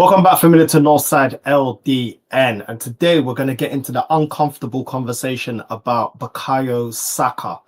Welcome back, familiar to NorthsideLDN, and today we're going to get into the uncomfortable conversation about Bukayo Saka.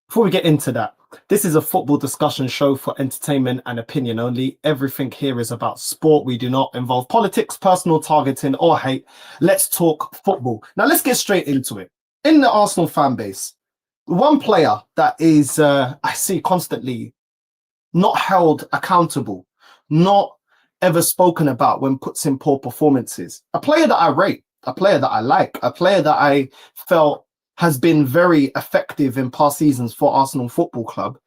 Before we get into that, this is a football discussion show for entertainment and opinion only. Everything here is about sport. We do not involve politics, personal targeting, or hate. Let's talk football. Now, let's get straight into it. In the Arsenal fan base, one player that is, I see constantly, not held accountable, not ever spoken about when puts in poor performances. A player that I rate, a player that I like, a player that I felt has been very effective in past seasons for Arsenal Football Club,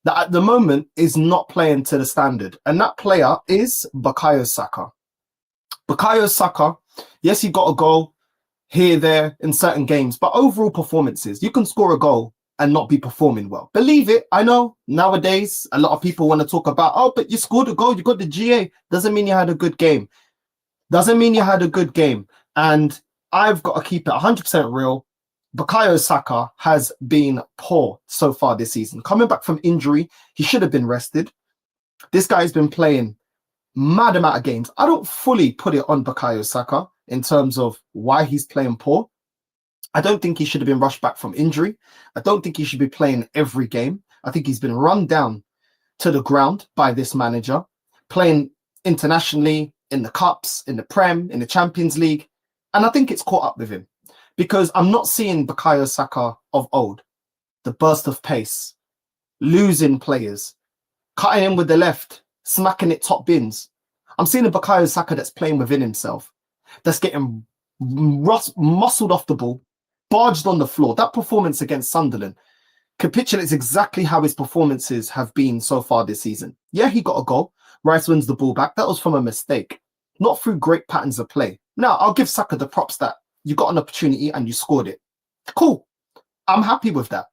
that at the moment is not playing to the standard. And that player is Bukayo Saka. Bukayo Saka, yes, he got a goal here, there in certain games, but overall performances, you can score a goal and not be performing well. Believe it, I know nowadays a lot of people want to talk about, oh, but you scored a goal, you got the GA. Doesn't mean you had a good game. Doesn't mean you had a good game. And I've got to keep it 100% real. Bukayo Saka has been poor so far this season. Coming back from injury, he should have been rested. This guy's been playing mad amount of games. I don't fully put it on Bukayo Saka in terms of why he's playing poor. I don't think he should have been rushed back from injury. I don't think he should be playing every game. I think he's been run down to the ground by this manager, playing internationally, in the Cups, in the Prem, in the Champions League. And I think it's caught up with him because I'm not seeing Bukayo Saka of old, the burst of pace, losing players, cutting in with the left, smacking it top bins. I'm seeing a Bukayo Saka that's playing within himself, that's getting muscled off the ball, barged on the floor. That performance against Sunderland capitulates exactly how his performances have been so far this season. Yeah, he got a goal. Rice wins the ball back. That was from a mistake, not through great patterns of play. Now, I'll give Saka the props that you got an opportunity and you scored it. Cool. I'm happy with that.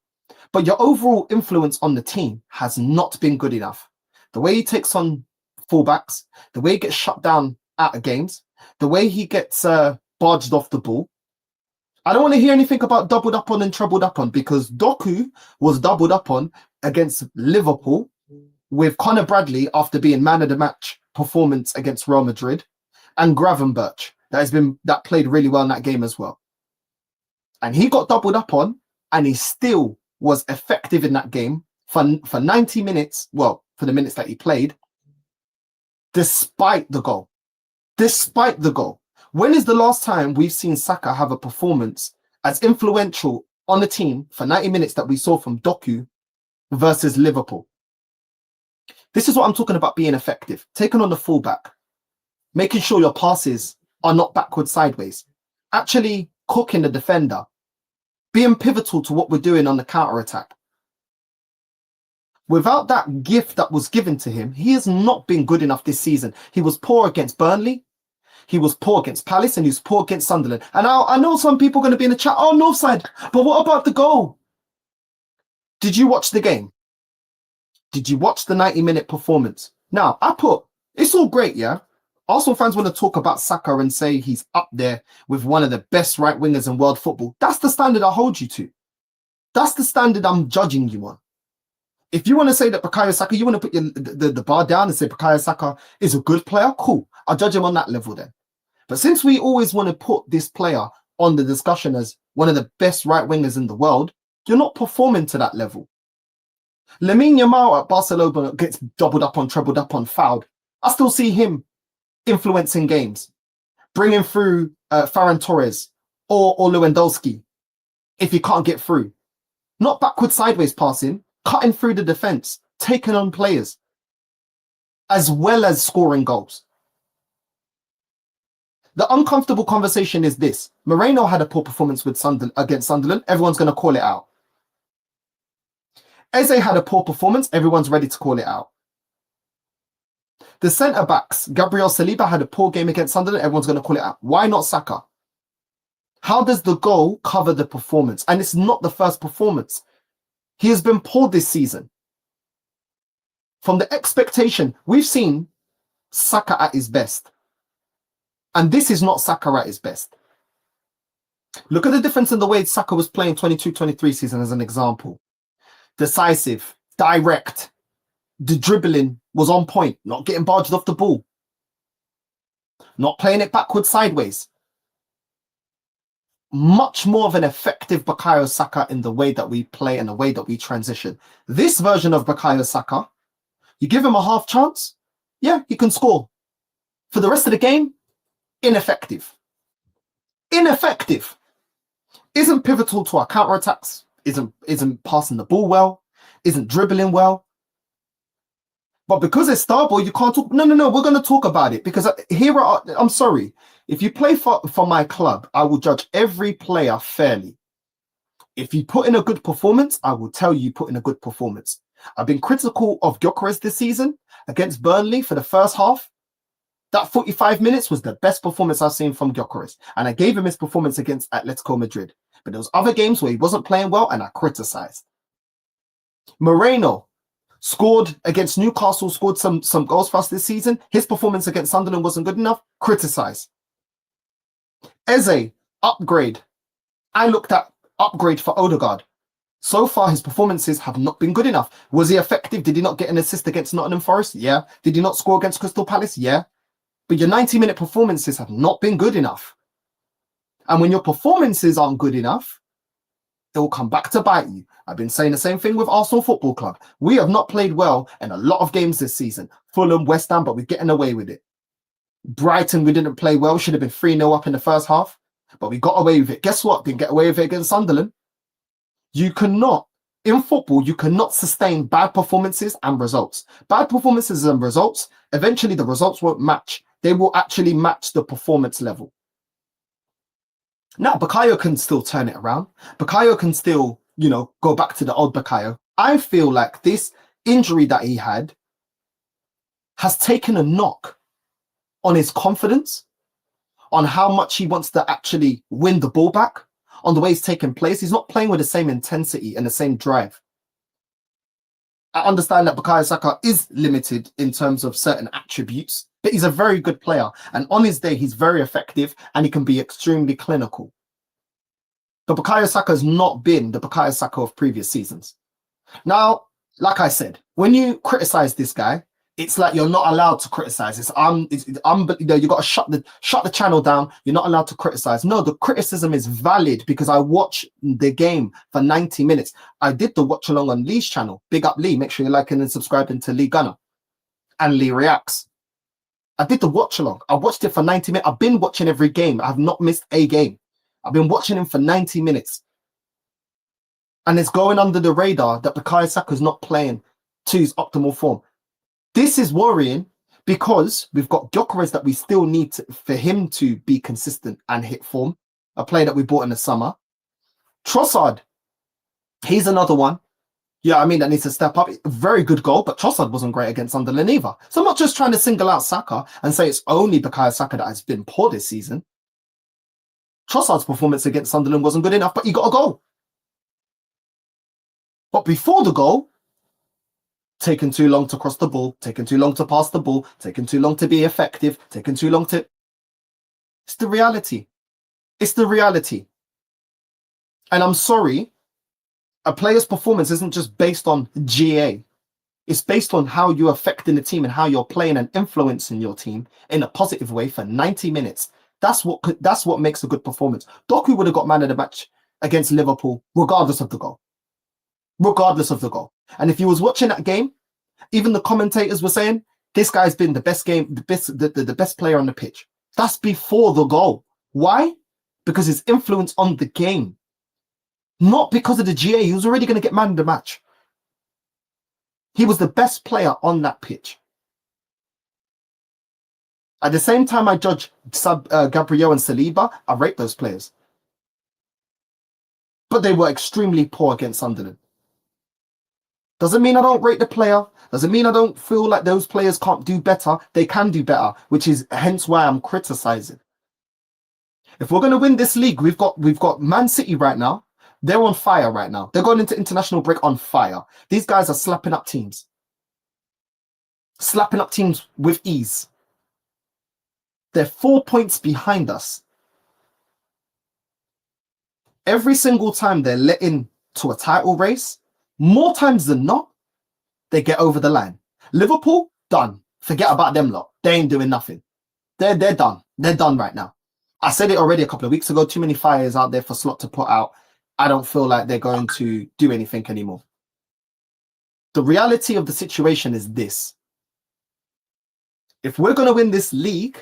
But your overall influence on the team has not been good enough. The way he takes on fullbacks, the way he gets shut down out of games, the way he gets barged off the ball. I don't want to hear anything about doubled up on and trebled up on, because Doku was doubled up on against Liverpool with Conor Bradley after being man of the match performance against Real Madrid, and Gravenberch that played really well in that game as well. And he got doubled up on and he still was effective in that game for 90 minutes, well, for the minutes that he played, despite the goal. Despite the goal. When is the last time we've seen Saka have a performance as influential on the team for 90 minutes that we saw from Doku versus Liverpool? This is what I'm talking about being effective. Taking on the fullback, making sure your passes are not backward sideways, actually cooking the defender, being pivotal to what we're doing on the counter-attack. Without that gift that was given to him, he has not been good enough this season. He was poor against Burnley. He was poor against Palace and he was poor against Sunderland. And I know some people are going to be in the chat, oh, Northside, but what about the goal? Did you watch the game? Did you watch the 90-minute performance? Now, it's all great, yeah? Arsenal fans want to talk about Saka and say he's up there with one of the best right wingers in world football. That's the standard I hold you to. That's the standard I'm judging you on. If you want to say that Bukayo Saka, you want to put the bar down and say Bukayo Saka is a good player, cool. I'll judge him on that level then. But since we always want to put this player on the discussion as one of the best right wingers in the world, you're not performing to that level. Lamine Yamal at Barcelona gets doubled up on, trebled up on, fouled. I still see him influencing games, bringing through Ferran Torres or Lewandowski if he can't get through. Not backward sideways passing, cutting through the defense, taking on players, as well as scoring goals. The uncomfortable conversation is this. Moreno had a poor performance with against Sunderland. Everyone's going to call it out. Eze had a poor performance. Everyone's ready to call it out. The centre-backs, Gabriel Saliba had a poor game against Sunderland. Everyone's going to call it out. Why not Saka? How does the goal cover the performance? And it's not the first performance. He has been poor this season. From the expectation, we've seen Saka at his best. And this is not Saka at his best. Look at the difference in the way Saka was playing 22-23 season as an example. Decisive, direct. The dribbling was on point, not getting barged off the ball. not playing it backwards, sideways. Much more of an effective Bukayo Saka in the way that we play and the way that we transition. This version of Bukayo Saka, you give him a half chance, yeah, he can score. For the rest of the game, ineffective. Ineffective. Isn't pivotal to our counterattacks, isn't passing the ball well, isn't dribbling well. But because it's Starboy, you can't talk. No, we're going to talk about it because I'm sorry. If you play for my club, I will judge every player fairly. If you put in a good performance, I will tell you put in a good performance. I've been critical of Gyökeres this season against Burnley for the first half. That 45 minutes was the best performance I've seen from Gyökeres. And I gave him his performance against Atletico Madrid. But there was other games where he wasn't playing well and I criticized. Moreno scored against Newcastle, scored some goals for us this season. His performance against Sunderland wasn't good enough. Criticize. Eze, upgrade. I looked at upgrade for Odegaard. So far, his performances have not been good enough. Was he effective? Did he not get an assist against Nottingham Forest? Yeah. Did he not score against Crystal Palace? Yeah. But your 90-minute performances have not been good enough. And when your performances aren't good enough, it will come back to bite you. I've been saying the same thing with Arsenal Football Club. We have not played well in a lot of games this season. Fulham, West Ham, but we're getting away with it. Brighton, we didn't play well. Should have been 3-0 up in the first half, but we got away with it. Guess what? Didn't get away with it against Sunderland. You cannot, in football, you cannot sustain bad performances and results. Bad performances and results, eventually the results won't match. They will actually match the performance level. Now, Bukayo can still turn it around. Bukayo can still, go back to the old Bukayo. I feel like this injury that he had has taken a knock on his confidence, on how much he wants to actually win the ball back, on the way he's taking place. He's not playing with the same intensity and the same drive. I understand that Bukayo Saka is limited in terms of certain attributes, but he's a very good player. And on his day, he's very effective and he can be extremely clinical. But Bukayo Saka has not been the Bukayo Saka of previous seasons. Now, like I said, when you criticize this guy, it's like you're not allowed to criticize. You got to shut the channel down. You're not allowed to criticize. No, the criticism is valid because I watched the game for 90 minutes. I did the watch along on Lee's channel. Big up Lee. Make sure you're liking and subscribing to Lee Gunner and Lee Reacts. I did the watch along. I watched it for 90 minutes. I've been watching every game. I've not missed a game. I've been watching him for 90 minutes. And it's going under the radar that Bukayo Saka is not playing to his optimal form. This is worrying because we've got Gyökeres that we still need for him to be consistent and hit form, a player that we bought in the summer. Trossard, he's another one. Yeah, that needs to step up. Very good goal, but Trossard wasn't great against Sunderland either. So I'm not just trying to single out Saka and say it's only Bukayo Saka that has been poor this season. Trossard's performance against Sunderland wasn't good enough, but he got a goal. But before the goal, taking too long to cross the ball, taking too long to pass the ball, taking too long to be effective, taking too long to... It's the reality. It's the reality. And I'm sorry, a player's performance isn't just based on GA. It's based on how you're affecting the team and how you're playing and influencing your team in a positive way for 90 minutes. That's what makes a good performance. Doku would have got man of the match against Liverpool, regardless of the goal. Regardless of the goal. And if you was watching that game, even the commentators were saying, this guy's been the best player on the pitch. That's before the goal. Why? Because his influence on the game. Not because of the GA. He was already going to get man of the match. He was the best player on that pitch. At the same time I judge Gabriel and Saliba, I rate those players. But they were extremely poor against Sunderland. Doesn't mean I don't rate the player. Doesn't mean I don't feel like those players can't do better. They can do better, which is hence why I'm criticizing. If we're going to win this league, we've got Man City right now. They're on fire right now. They're going into international break on fire. These guys are slapping up teams. Slapping up teams with ease. They're 4 points behind us. Every single time they're let in to a title race, more times than not, they get over the line. Liverpool, done. Forget about them lot. They ain't doing nothing. They're done. They're done right now. I said it already a couple of weeks ago. Too many fires out there for Slot to put out. I don't feel like they're going to do anything anymore. The reality of the situation is this. If we're going to win this league,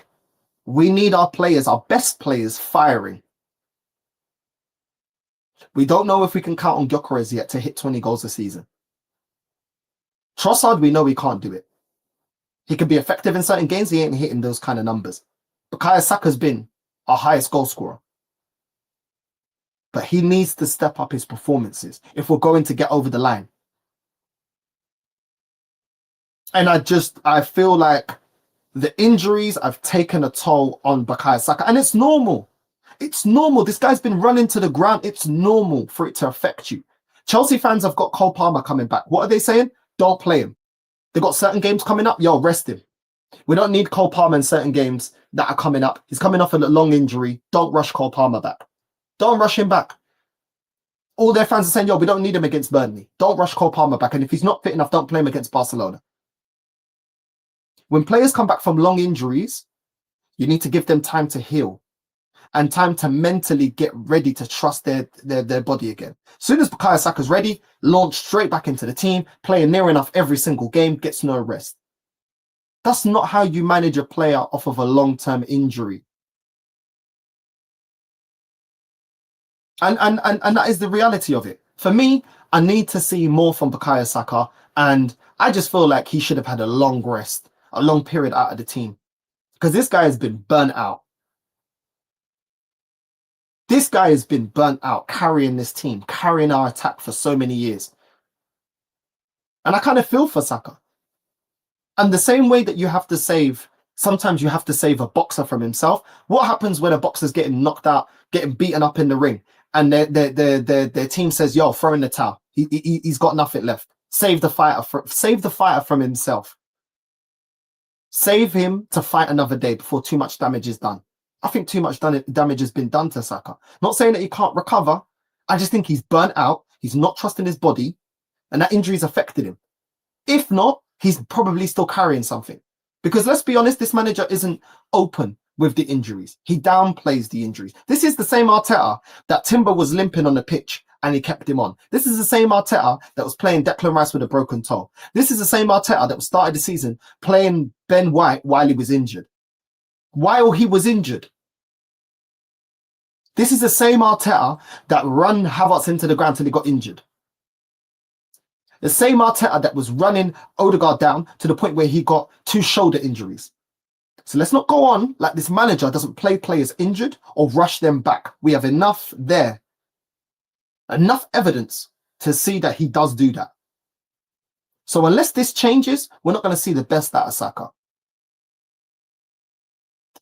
we need our players, our best players, firing. We don't know if we can count on Gyökeres yet to hit 20 goals a season. Trossard, we know he can't do it. He can be effective in certain games. He ain't hitting those kind of numbers. Bukayo Saka's been our highest goal scorer. But he needs to step up his performances if we're going to get over the line. And I feel like the injuries have taken a toll on Bukayo Saka. And it's normal. It's normal. This guy's been running to the ground. It's normal for it to affect you. Chelsea fans have got Cole Palmer coming back. What are they saying? Don't play him. They've got certain games coming up. Yo, rest him. We don't need Cole Palmer in certain games that are coming up. He's coming off a long injury. Don't rush Cole Palmer back. Don't rush him back. All their fans are saying, yo, we don't need him against Burnley. Don't rush Cole Palmer back. And if he's not fit enough, don't play him against Barcelona. When players come back from long injuries, you need to give them time to heal and time to mentally get ready to trust their body again. As soon as Bukayo Saka's ready, launch straight back into the team, playing near enough every single game, gets no rest. That's not how you manage a player off of a long-term injury. And that is the reality of it. For me, I need to see more from Bukayo Saka, and I just feel like he should have had a long rest, a long period out of the team, because this guy has been burnt out. This guy has been burnt out carrying this team, carrying our attack for so many years. And I kind of feel for Saka. And the same way that you have to save, sometimes you have to save a boxer from himself. What happens when a boxer's getting knocked out, getting beaten up in the ring, and their team says, yo, throw in the towel. He's got nothing left. Save the fighter from himself. Save him to fight another day before too much damage is done. I think too much damage has been done to Saka. Not saying that he can't recover. I just think he's burnt out. He's not trusting his body, and that injury's affected him. If not, he's probably still carrying something. Because let's be honest, this manager isn't open with the injuries. He downplays the injuries. This is the same Arteta that Timber was limping on the pitch and he kept him on. This is the same Arteta that was playing Declan Rice with a broken toe. This is the same Arteta that started the season playing Ben White while he was injured. While he was injured. This is the same Arteta that run Havertz into the ground till he got injured. The same Arteta that was running Odegaard down to the point where he got 2 shoulder injuries. So let's not go on like this manager doesn't play players injured or rush them back. We have enough there. Enough evidence to see that he does do that. So unless this changes, we're not going to see the best out of Saka.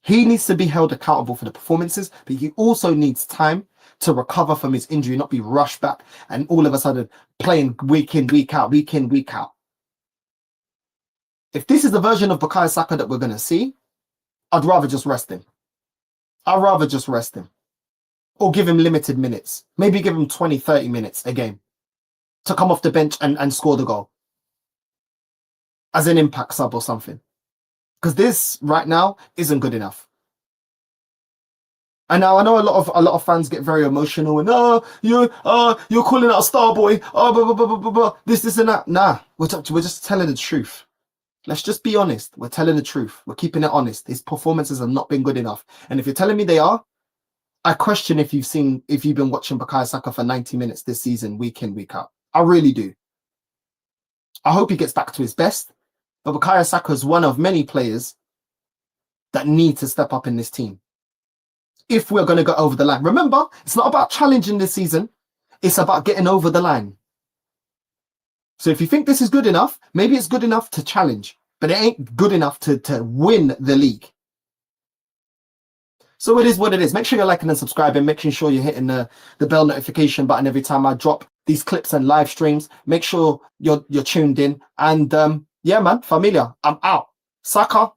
He needs to be held accountable for the performances, but he also needs time to recover from his injury, not be rushed back and all of a sudden playing week in, week out, week in, week out. If this is the version of Bukayo Saka that we're going to see, I'd rather just rest him. I'd rather just rest him. Or give him limited minutes. Maybe give him 20, 30 minutes a game to come off the bench and score the goal. As an impact sub or something. Because this right now isn't good enough. And now I know a lot of fans get very emotional and you're calling out a star boy, blah, blah, blah, blah, this and that. Nah, we're just telling the truth. Let's just be honest. We're telling the truth. We're keeping it honest. His performances have not been good enough. And if you're telling me they are, I question if you've been watching Bukayo Saka for 90 minutes this season, week in, week out. I really do. I hope he gets back to his best. But Bukayo Saka is one of many players that need to step up in this team. If we're going to go over the line. Remember, it's not about challenging this season. It's about getting over the line. So if you think this is good enough, maybe it's good enough to challenge, but it ain't good enough to win the league. So it is what it is. Make sure you're liking and subscribing. Making sure you're hitting the bell notification button every time I drop these clips and live streams. Make sure you're tuned in. And yeah, man, familia, I'm out. Saka,